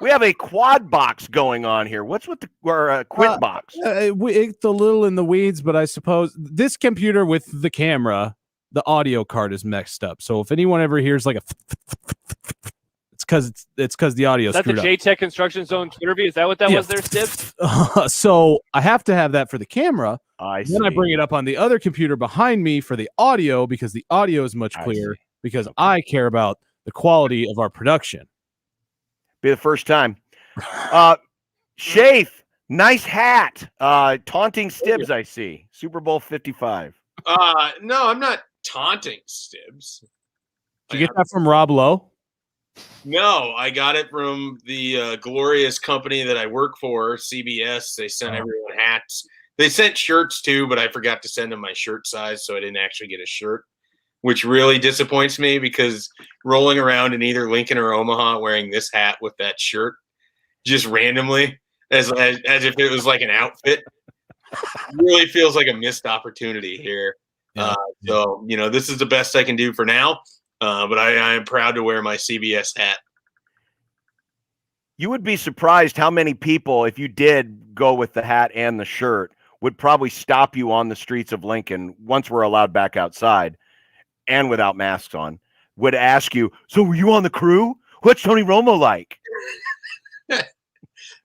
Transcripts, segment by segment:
We have a quad box going on here. What's with the quint box? It's a little in the weeds, but I suppose this computer with the camera, the audio card is messed up. So if anyone ever hears like a, it's because the audio. That's the JTech Construction Zone interview. Is that what that was there, Stibs? So I have to have that for the camera. Then I bring it up on the other computer behind me for the audio because the audio is much clearer because I care about the quality of our production. Be the first time. Schaefer, nice hat. Taunting Stibs, I see. Super Bowl 55. No, I'm not taunting Stibs. Did you get that from Rob Lowe? No, I got it from the glorious company that I work for, CBS. They sent everyone hats. They sent shirts too, but I forgot to send them my shirt size, so I didn't actually get a shirt, which really disappoints me because rolling around in either Lincoln or Omaha wearing this hat with that shirt just randomly as if it was like an outfit really feels like a missed opportunity here. So, this is the best I can do for now, but I am proud to wear my CBS hat. You would be surprised how many people, if you did go with the hat and the shirt, would probably stop you on the streets of Lincoln once we're allowed back outside and without masks on, would ask you, so were you on the crew? What's Tony Romo like?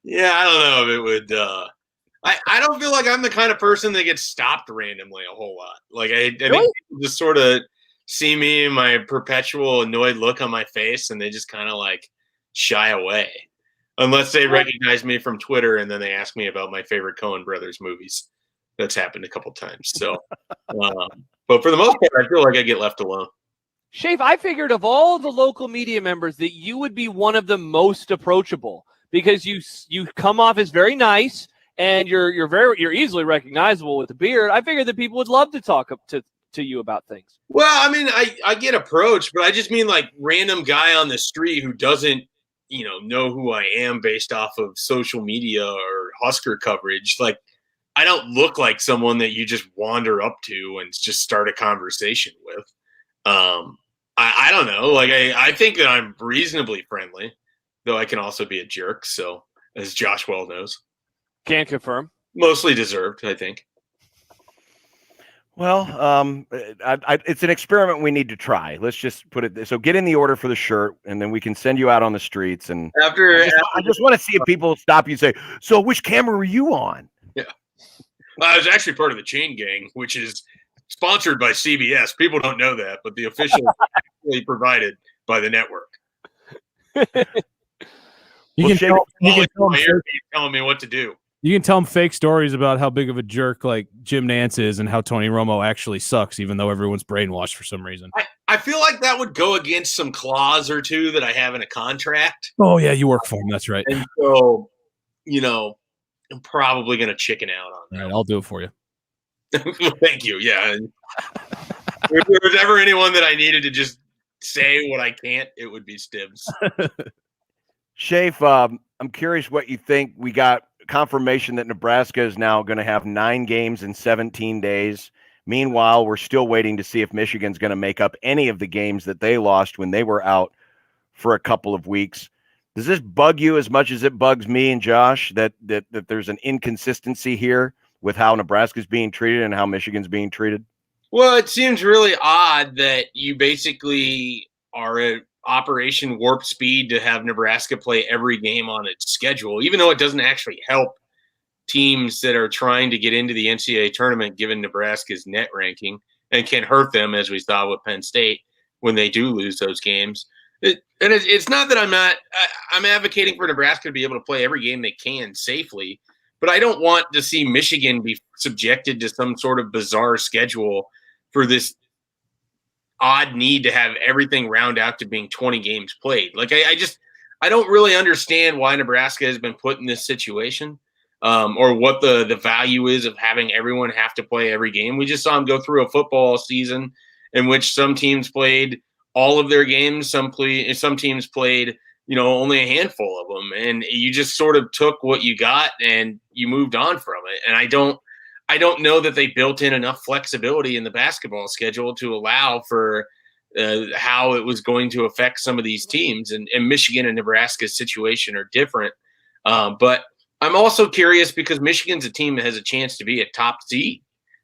Yeah, I don't know if it would. I don't feel like I'm the kind of person that gets stopped randomly a whole lot. Like I think people just sort of see me and my perpetual annoyed look on my face, and they just kind of like shy away. Unless they recognize me from Twitter and then they ask me about my favorite Coen Brothers movies. That's happened a couple times. So, but for the most part, I feel like I get left alone. Schaefer, I figured of all the local media members that you would be one of the most approachable because you come off as very nice and you're easily recognizable with the beard. I figured that people would love to talk to you about things. Well, I mean, I get approached, but I just mean like random guy on the street who doesn't know who I am based off of social media or Husker coverage. Like, I don't look like someone that you just wander up to and just start a conversation with. I don't know. Like, I think that I'm reasonably friendly, though I can also be a jerk. So, as Josh well knows. Can confirm. Mostly deserved, I think. Well, it's an experiment we need to try. Let's just put it. So get in the order for the shirt, and then we can send you out on the streets. And I just want to see if people stop you and say, "So, which camera were you on?" Yeah, I was actually part of the Chain Gang, which is sponsored by CBS. People don't know that, but the official is actually provided by the network. You can telling me what to do. You can tell them fake stories about how big of a jerk like Jim Nance is and how Tony Romo actually sucks, even though everyone's brainwashed for some reason. I feel like that would go against some clause or two that I have in a contract. Oh, yeah, you work for him. That's right. And so, I'm probably going to chicken out on that. All right, I'll do it for you. Thank you. Yeah. If there was ever anyone that I needed to just say what I can't, it would be Stibs. Schaefer, I'm curious what you think. We got confirmation that Nebraska is now going to have 9 games in 17 days. Meanwhile, we're still waiting to see if Michigan's going to make up any of the games that they lost when they were out for a couple of weeks. Does this bug you as much as it bugs me and Josh that there's an inconsistency here with how Nebraska's being treated and how Michigan's being treated? Well, it seems really odd that you basically are at Operation Warp Speed to have Nebraska play every game on its schedule, even though it doesn't actually help teams that are trying to get into the NCAA tournament, given Nebraska's net ranking, and can hurt them, as we saw with Penn State, when they do lose those games. It's not that I'm advocating for Nebraska to be able to play every game they can safely, but I don't want to see Michigan be subjected to some sort of bizarre schedule for this odd need to have everything round out to being 20 games played. Like, I don't really understand why Nebraska has been put in this situation, or what the value is of having everyone have to play every game. We just saw them go through a football season in which some teams played all of their games. Some teams played, only a handful of them, and you just sort of took what you got and you moved on from it. And I don't know that they built in enough flexibility in the basketball schedule to allow for how it was going to affect some of these teams. And Michigan and Nebraska's situation are different. But I'm also curious because Michigan's a team that has a chance to be a top seed.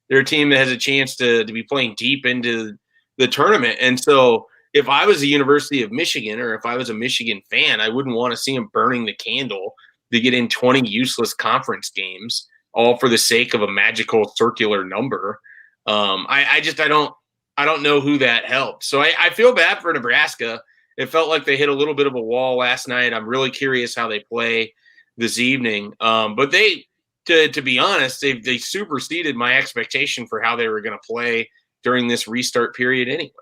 They're a team that has a chance to be playing deep into the tournament. And so if I was the University of Michigan, or if I was a Michigan fan, I wouldn't want to see them burning the candle to get in 20 useless conference games, all for the sake of a magical circular number. I don't know who that helped. So I feel bad for Nebraska. It felt like they hit a little bit of a wall last night. I'm really curious how they play this evening. But to be honest, they superseded my expectation for how they were going to play during this restart period anyways.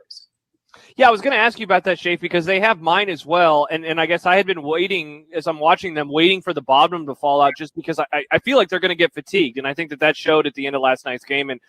Yeah, I was going to ask you about that, Schaefer, because they have mine as well. And I guess I had been waiting, as I'm watching them, waiting for the bottom to fall out just because I feel like they're going to get fatigued. And I think that showed at the end of last night's game. And,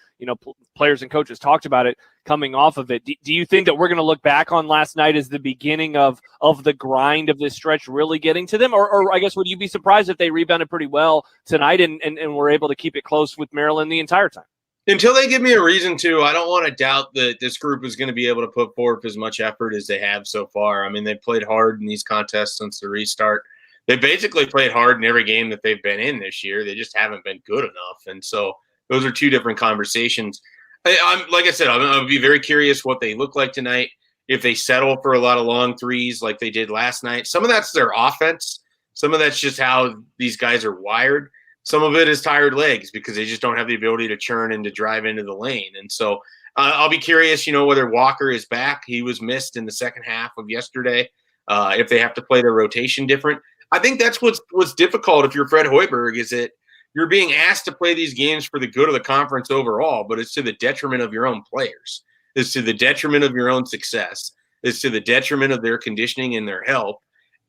players and coaches talked about it coming off of it. Do you think that we're going to look back on last night as the beginning of the grind of this stretch really getting to them? Or I guess, would you be surprised if they rebounded pretty well tonight and were able to keep it close with Maryland the entire time? Until they give me a reason to, I don't want to doubt that this group is going to be able to put forth as much effort as they have so far. I mean, they've played hard in these contests since the restart. They basically played hard in every game that they've been in this year. They just haven't been good enough. And so those are two different conversations. Like I said, I'm going to be very curious what they look like tonight. If they settle for a lot of long threes like they did last night, some of that's their offense. Some of that's just how these guys are wired. Some of it is tired legs because they just don't have the ability to churn and to drive into the lane. And so I'll be curious, whether Walker is back. He was missed in the second half of yesterday. If they have to play their rotation different. I think that's what's difficult if you're Fred Hoiberg, is that you're being asked to play these games for the good of the conference overall, but it's to the detriment of your own players. It's to the detriment of your own success. It's to the detriment of their conditioning and their health.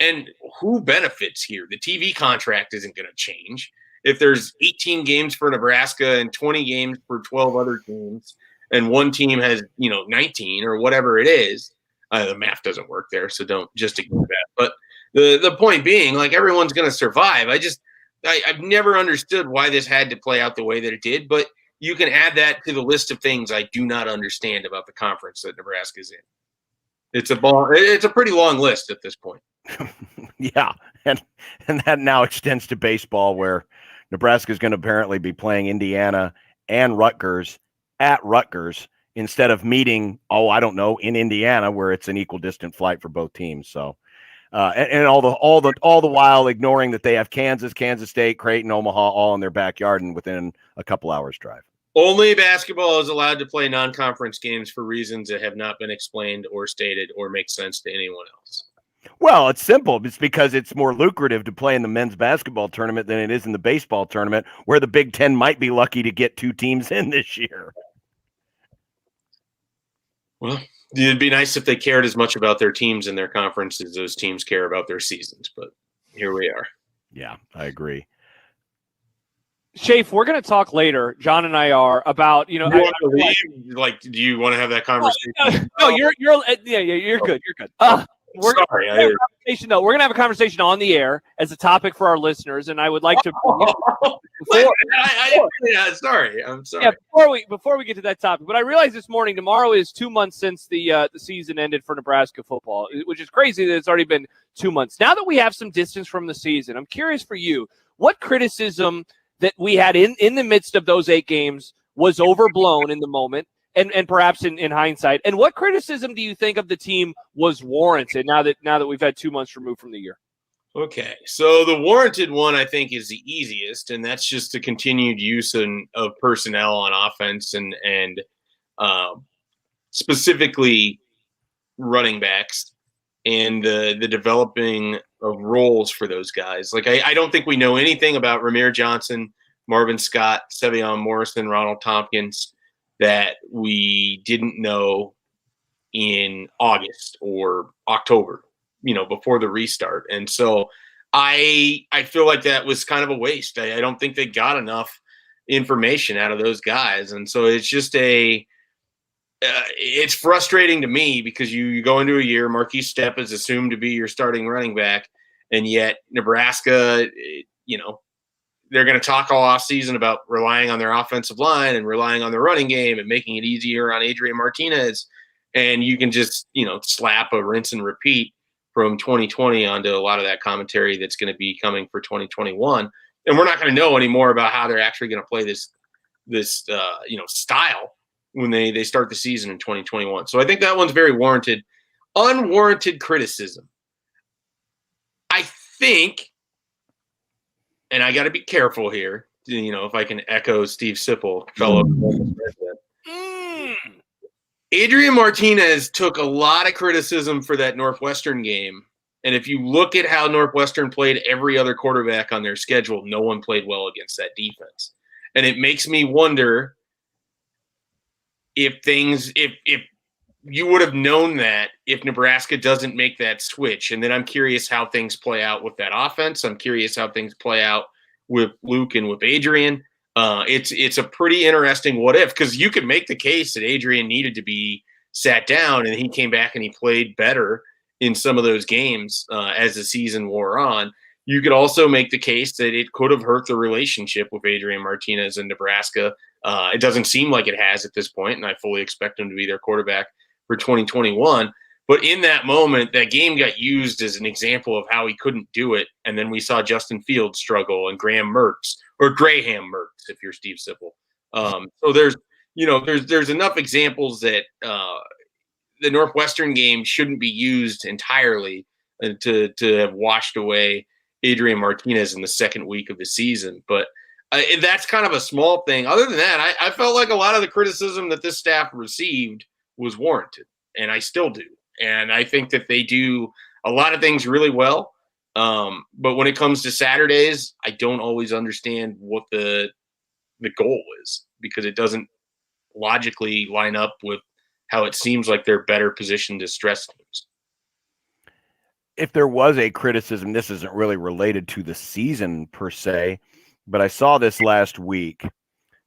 And who benefits here? The TV contract isn't going to change. If there's 18 games for Nebraska and 20 games for 12 other teams, and one team has, 19 or whatever it is, the math doesn't work there, so don't just ignore that. But the point being, like, everyone's going to survive. I've never understood why this had to play out the way that it did, but you can add that to the list of things I do not understand about the conference that Nebraska's in. It's a pretty long list at this point. Yeah, and that now extends to baseball, where Nebraska is going to apparently be playing Indiana and Rutgers at Rutgers instead of meeting, in Indiana, where it's an equal distant flight for both teams. So, and all the while ignoring that they have Kansas State, Creighton, Omaha, all in their backyard and within a couple hours drive. Only basketball is allowed to play non-conference games for reasons that have not been explained or stated or make sense to anyone else. Well, it's simple. It's because it's more lucrative to play in the men's basketball tournament than it is in the baseball tournament, where the Big Ten might be lucky to get two teams in this year. Well, it'd be nice if they cared as much about their teams and their conference as those teams care about their seasons, but here we are. Yeah, I agree. Schaefer, we're going to talk later. John and I are about, do you want to leave? Like, do you want to have that conversation? No, you're good. You're good. We're Sorry, going to have a conversation on the air as a topic for our listeners, and I would like to. Sorry, I'm sorry. Yeah, before we get to that topic, but I realized this morning tomorrow is 2 months since the season ended for Nebraska football, which is crazy that it's already been 2 months. Now that we have some distance from the season, I'm curious for you, what criticism that we had in the midst of those 8 games was overblown in the moment? And perhaps in hindsight, and what criticism do you think of the team was warranted now that we've had 2 months removed from the year? Okay, so the warranted one I think is the easiest, and that's just the continued use of personnel on offense and specifically running backs and the developing of roles for those guys. Like I don't think we know anything about Ramir Johnson, Marvin Scott, Sevion Morrison, Ronald Tompkins that we didn't know in August or October, before the restart. And so I feel like that was kind of a waste. I don't think they got enough information out of those guys. And so it's just it's frustrating to me because you go into a year, Marquise Stepp is assumed to be your starting running back, and yet Nebraska, they're going to talk all offseason about relying on their offensive line and relying on their running game and making it easier on Adrian Martinez. and you can just, slap a rinse and repeat from 2020 onto a lot of that commentary that's going to be coming for 2021. And we're not going to know any more about how they're actually going to play this style when they start the season in 2021. So I think that one's very warranted. Unwarranted criticism. I think, and I got to be careful here, if I can echo Steve Sipple, fellow Adrian Martinez took a lot of criticism for that Northwestern game. And if you look at how Northwestern played every other quarterback on their schedule, no one played well against that defense. And it makes me wonder if you would have known that if Nebraska doesn't make that switch. And then I'm curious how things play out with that offense. I'm curious how things play out with Luke and with Adrian. It's a pretty interesting what if, because you could make the case that Adrian needed to be sat down, and he came back and he played better in some of those games as the season wore on. You could also make the case that it could have hurt the relationship with Adrian Martinez and Nebraska. It doesn't seem like it has at this point, and I fully expect him to be their quarterback for 2021. But in that moment, that game got used as an example of how he couldn't do it. And then we saw Justin Fields struggle and Graham Mertz, or Graham Mertz, if you're Steve Sipple. So there's enough examples that the Northwestern game shouldn't be used entirely to have washed away Adrian Martinez in the second week of the season. But that's kind of a small thing. Other than that, I felt like a lot of the criticism that this staff received was warranted, and I still do. And I think that they do a lot of things really well. But when it comes to Saturdays, I don't always understand what the goal is, because it doesn't logically line up with how it seems like they're better positioned to stress teams. If there was a criticism, this isn't really related to the season per se, but I saw this last week.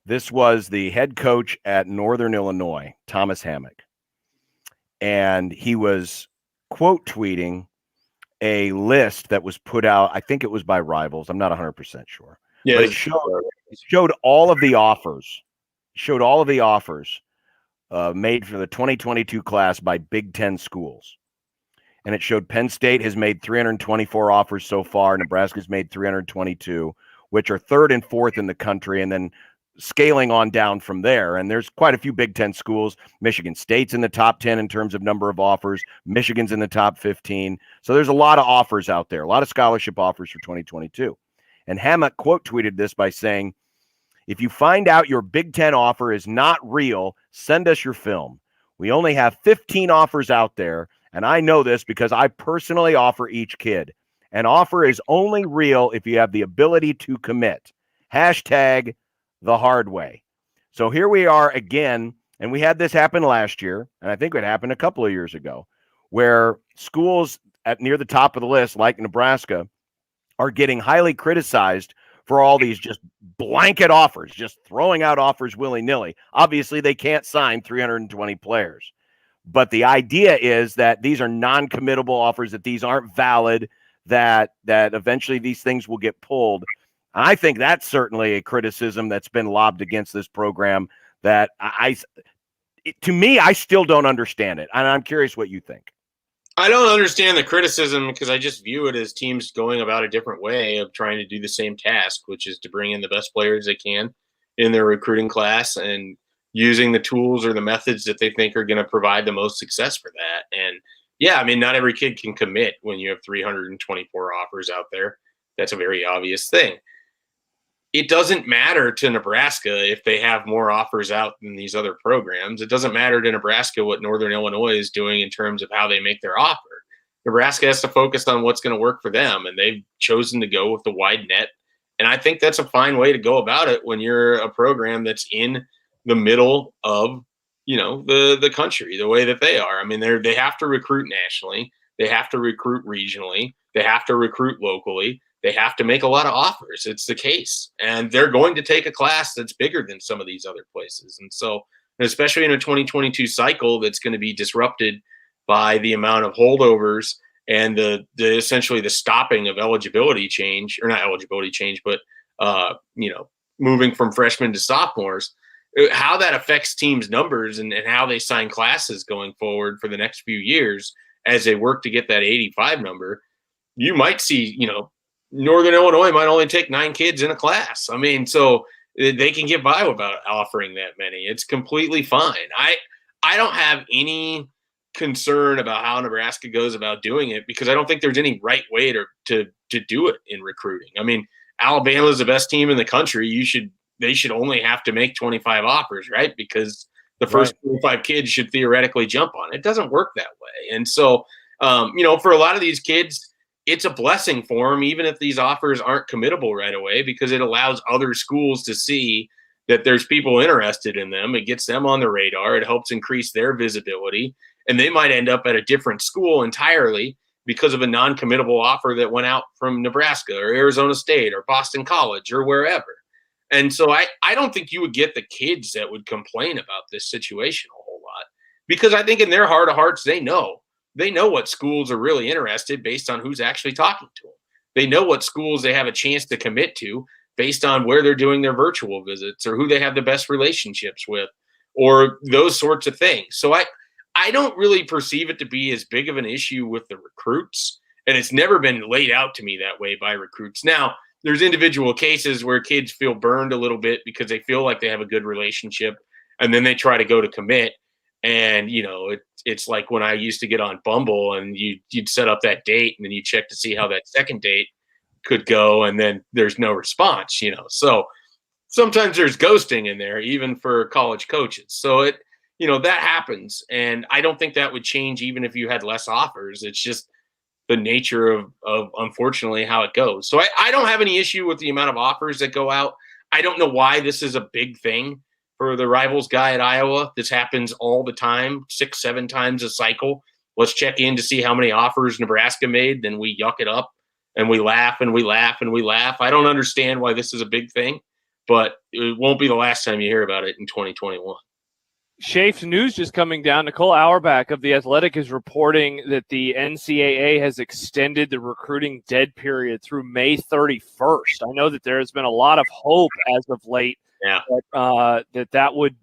This was the head coach at Northern Illinois, Thomas Hammock. And he was quote tweeting a list that was put out. I think it was by Rivals. I'm not 100% sure. Yeah, but it showed all of the offers. Made for the 2022 class by Big Ten schools. And it showed Penn State has made 324 offers so far. Nebraska's made 322, which are third and fourth in the country. And then scaling on down from there. And there's quite a few Big Ten schools. Michigan State's in the top 10 in terms of number of offers. Michigan's in the top 15. So there's a lot of offers out there, a lot of scholarship offers for 2022. And Hammock quote tweeted this by saying, "If you find out your Big Ten offer is not real, send us your film. We only have 15 offers out there, and I know this because I personally offer each kid. An offer is only real if you have the ability to commit. Hashtag the hard way." So here we are again, and we had this happen last year, and I think it happened a couple of years ago, where schools at near the top of the list, like Nebraska, are getting highly criticized for all these just blanket offers, just throwing out offers willy-nilly. Obviously, they can't sign 320 players. But the idea is that these are non-committable offers, that these aren't valid, that eventually these things will get pulled. I think that's certainly a criticism that's been lobbed against this program that to me, I still don't understand it. And I'm curious what you think. I don't understand the criticism because I just view it as teams going about a different way of trying to do the same task, which is to bring in the best players they can in their recruiting class and using the tools or the methods that they think are going to provide the most success for that. And yeah, I mean, not every kid can commit when you have 324 offers out there. That's a very obvious thing. It doesn't matter to Nebraska if they have more offers out than these other programs. It doesn't matter to Nebraska what Northern Illinois is doing in terms of how they make their offer. Nebraska has to focus on what's going to work for them, and they've chosen to go with the wide net. And I think that's a fine way to go about it when you're a program that's in the middle of, the country, the way that they are. I mean, they have to recruit nationally. They have to recruit regionally. They have to recruit locally. They have to make a lot of offers. It's the case. And they're going to take a class that's bigger than some of these other places. And so, especially in a 2022 cycle that's going to be disrupted by the amount of holdovers and the essentially the stopping of eligibility change, or not eligibility change, but moving from freshmen to sophomores, how that affects teams' numbers and how they sign classes going forward for the next few years as they work to get that 85 number, you might see, Northern Illinois might only take 9 kids in a class. I mean, so they can get by without offering that many. It's completely fine. I don't have any concern about how Nebraska goes about doing it because I don't think there's any right way to do it in recruiting. I mean, Alabama is the best team in the country. They should only have to make 25 offers, right? Because the first 25 kids should theoretically jump on it. It doesn't work that way. And so, for a lot of these kids, it's a blessing for them, even if these offers aren't committable right away, because it allows other schools to see that there's people interested in them. It gets them on the radar. It helps increase their visibility. And they might end up at a different school entirely because of a non-committable offer that went out from Nebraska or Arizona State or Boston College or wherever. And so I don't think you would get the kids that would complain about this situation a whole lot, because I think in their heart of hearts, they know what schools are really interested based on who's actually talking to them. They know what schools they have a chance to commit to based on where they're doing their virtual visits or who they have the best relationships with or those sorts of things. So I don't really perceive it to be as big of an issue with the recruits, and it's never been laid out to me that way by recruits. Now, there's individual cases where kids feel burned a little bit because they feel like they have a good relationship, and then they try to go to commit. And, it's like when I used to get on Bumble and you'd set up that date and then you check to see how that second date could go. And then there's no response, So sometimes there's ghosting in there, even for college coaches. So that happens. And I don't think that would change even if you had less offers. It's just the nature of unfortunately how it goes. So I don't have any issue with the amount of offers that go out. I don't know why this is a big thing for the Rivals guy at Iowa. This happens all the time, 6-7 times a cycle. Let's check in to see how many offers Nebraska made. Then we yuck it up and we laugh and we laugh and we laugh. I don't understand why this is a big thing, but it won't be the last time you hear about it in 2021. Schaefer's news just coming down. Nicole Auerbach of The Athletic is reporting that the NCAA has extended the recruiting dead period through May 31st. I know that there has been a lot of hope as of late that would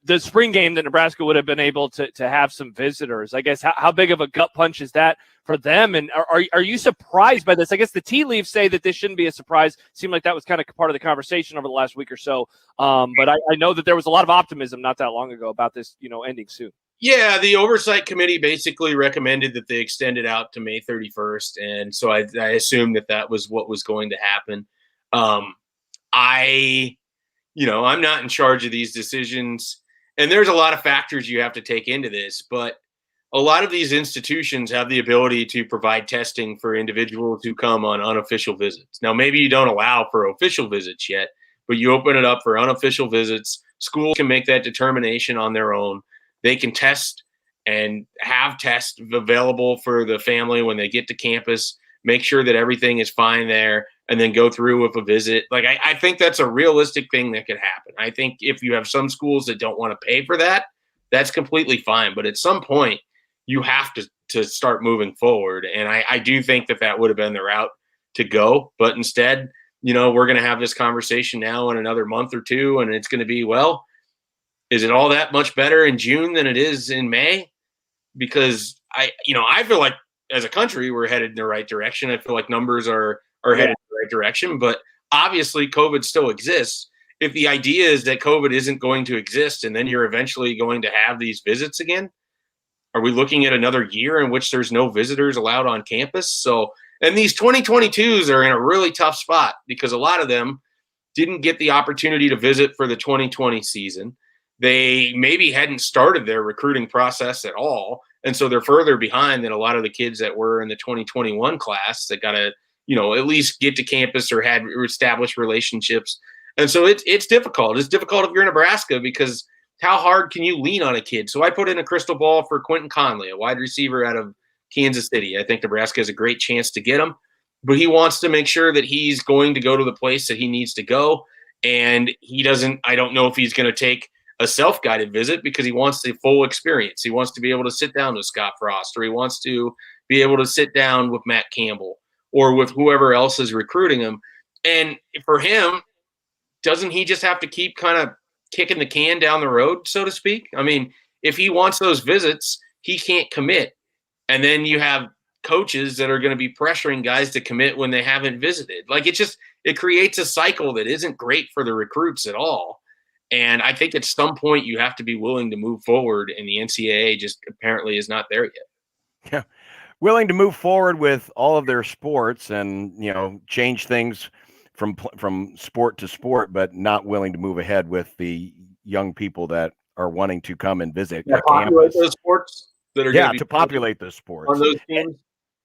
the spring game that Nebraska would have been able to have some visitors. I guess how big of a gut punch is that for them? And are you surprised by this? I guess the tea leaves say that this shouldn't be a surprise. Seemed like that was kind of part of the conversation over the last week or so. But I know that there was a lot of optimism not that long ago about this, ending soon. Yeah, the oversight committee basically recommended that they extend it out to May 31st. And so I assumed that was what was going to happen. I'm not in charge of these decisions, and there's a lot of factors you have to take into this, but a lot of these institutions have the ability to provide testing for individuals who come on unofficial visits. Now, maybe you don't allow for official visits yet, but you open it up for unofficial visits. Schools can make that determination on their own. They can test and have tests available for the family when they get to campus, make sure that everything is fine there, and then go through with a visit. Like, I think that's a realistic thing that could happen. I think if you have some schools that don't want to pay for that, that's completely fine. But at some point, you have to start moving forward. And I do think that would have been the route to go. But instead, we're going to have this conversation now in another month or two, and it's going to be, well, is it all that much better in June than it is in May? Because I feel like as a country, we're headed in the right direction. I feel like numbers are headed in the right direction, but obviously COVID still exists. If the idea is that COVID isn't going to exist and then you're eventually going to have these visits again, are we looking at another year in which there's no visitors allowed on campus? So, and these 2022s are in a really tough spot because a lot of them didn't get the opportunity to visit for the 2020 season. They maybe hadn't started their recruiting process at all. And so they're further behind than a lot of the kids that were in the 2021 class that got to, at least get to campus or had established relationships. And so it's difficult. It's difficult if you're in Nebraska because how hard can you lean on a kid? So I put in a crystal ball for Quentin Conley, a wide receiver out of Kansas City. I think Nebraska has a great chance to get him, but he wants to make sure that he's going to go to the place that he needs to go. And I don't know if he's going to take a self-guided visit because he wants the full experience. He wants to be able to sit down with Scott Frost, or he wants to be able to sit down with Matt Campbell or with whoever else is recruiting him. And for him, doesn't he just have to keep kind of kicking the can down the road, so to speak. I mean, if he wants those visits, he can't commit. And then you have coaches that are going to be pressuring guys to commit when they haven't visited. Like it creates a cycle that isn't great for the recruits at all. And I think at some point you have to be willing to move forward, and the NCAA just apparently is not there yet. Yeah. Willing to move forward with all of their sports and, change things from sport to sport, but not willing to move ahead with the young people that are wanting to come and visit populate those sports that are to populate those sports on those teams.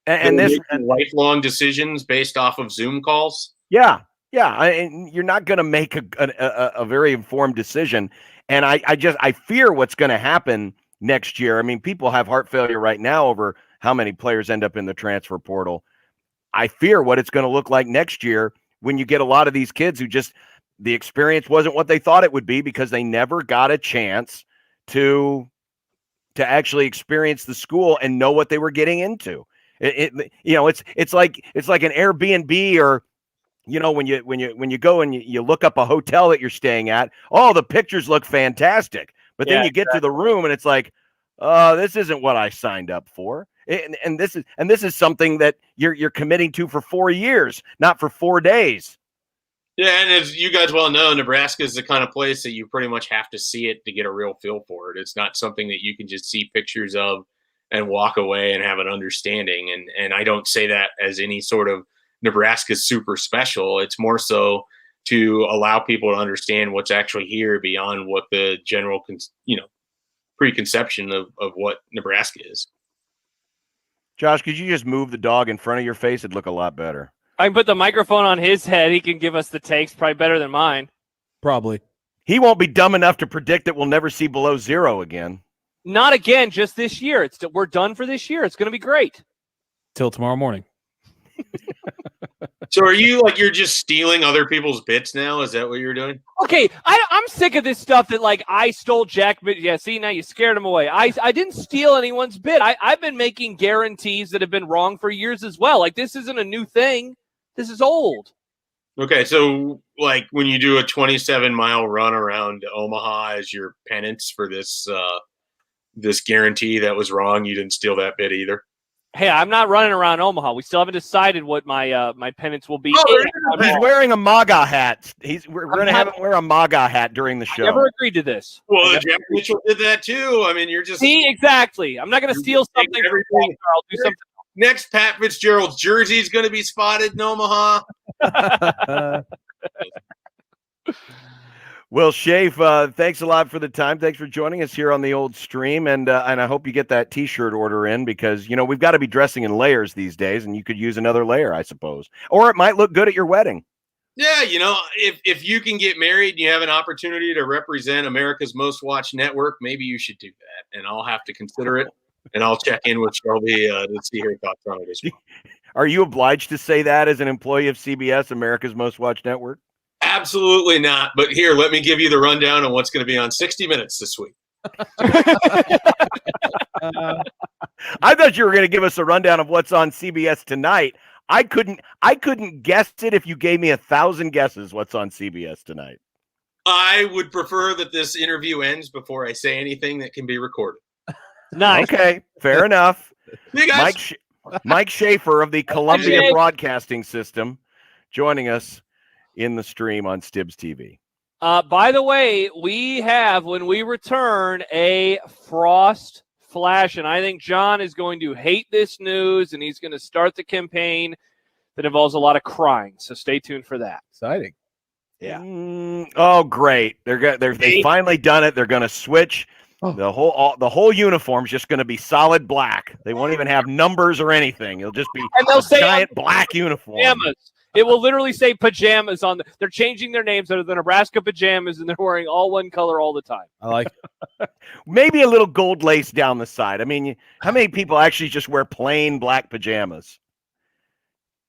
And this lifelong decisions based off of Zoom calls. Yeah. And you're not going to make a very informed decision. And I fear what's going to happen next year. I mean, people have heart failure right now over how many players end up in the transfer portal. I fear what it's going to look like next year when you get a lot of these kids who just the experience wasn't what they thought it would be because they never got a chance to actually experience the school and know what they were getting into. It's like an Airbnb or when you go and you look up a hotel that you're staying at. Oh, the pictures look fantastic, but then you get to the room and it's like, this isn't what I signed up for. And this is something that you're committing to for 4 years, not for 4 days. Yeah, and as you guys well know, Nebraska is the kind of place that you pretty much have to see it to get a real feel for it. It's not something that you can just see pictures of and walk away and have an understanding. And I don't say that as any sort of Nebraska's super special. It's more so to allow people to understand what's actually here beyond what the general, preconception of what Nebraska is. Josh, could you just move the dog in front of your face? It'd look a lot better. I can put the microphone on his head. He can give us the takes, probably better than mine. Probably. He won't be dumb enough to predict that we'll never see below 0 again. Not again, just this year. We're done for this year. It's going to be great. Till tomorrow morning. So are you you're just stealing other people's bits now? Is that what you're doing? Okay, I'm sick of this stuff that I stole Jack. But yeah, see, now you scared him away. I didn't steal anyone's bit. I've been making guarantees that have been wrong for years as well. This isn't a new thing. This is old. Okay, so when you do a 27-mile run around Omaha as your penance for this this guarantee that was wrong, you didn't steal that bit either. Hey, I'm not running around Omaha. We still haven't decided what my my penance will be. He's wearing a MAGA hat. We're going to have him wear a MAGA hat during the show. I never agreed to this. Well, Jack Mitchell did that too. I mean, you're just see exactly. I'm not going to steal something. I'll do something. Next, Pat Fitzgerald's jersey is going to be spotted in Omaha. Well, Schaefer, thanks a lot for the time. Thanks for joining us here on the old stream, and I hope you get that T-shirt order in because we've got to be dressing in layers these days, and you could use another layer, I suppose, or it might look good at your wedding. Yeah, if you can get married and you have an opportunity to represent America's most watched network, maybe you should do that, and I'll have to consider it, and I'll check in with Shelby to see her thoughts on it as well. Are you obliged to say that as an employee of CBS, America's most watched network? Absolutely not. But here, let me give you the rundown on what's going to be on 60 Minutes this week. I thought you were going to give us a rundown of what's on CBS tonight. I couldn't guess it if you gave me 1,000 guesses what's on CBS tonight. I would prefer that this interview ends before I say anything that can be recorded. Nice. Okay, fair enough. Hey guys. Mike Schaefer of the Columbia Broadcasting System joining us in the stream on Stibbs TV. By the way, we have, when we return, a frost flash, and I think John is going to hate this news, and he's going to start the campaign that involves a lot of crying. So stay tuned for that. Exciting. Yeah. Oh, great! They've finally done it. They're going to switch. The whole uniform's just going to be solid black. They won't even have numbers or anything. It'll just be a giant black uniform. Pajamas. It will literally say pajamas on they're changing their names out of the Nebraska pajamas, and they're wearing all one color all the time. I like it. Maybe a little gold lace down the side. I mean, how many people actually just wear plain black pajamas?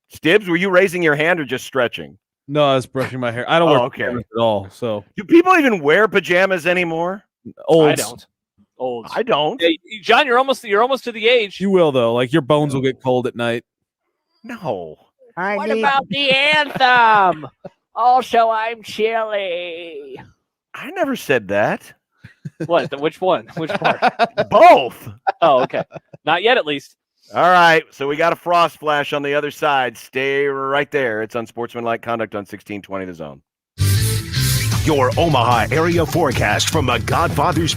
Stibbs, were you raising your hand or just stretching? No, I was brushing my hair. I don't wear pajamas at all. So, do people even wear pajamas anymore? Olds. I don't. Olds. I don't. Hey, John, you're almost to the age. You will though. Your bones will get cold at night. No. What about the anthem? Also, I'm chilly. I never said that. What? Which one? Which part? Both. Oh, okay. Not yet, at least. All right. So we got a frost flash on the other side. Stay right there. It's Unsportsmanlike Conduct on 1620 The Zone. Your Omaha area forecast from the Godfather's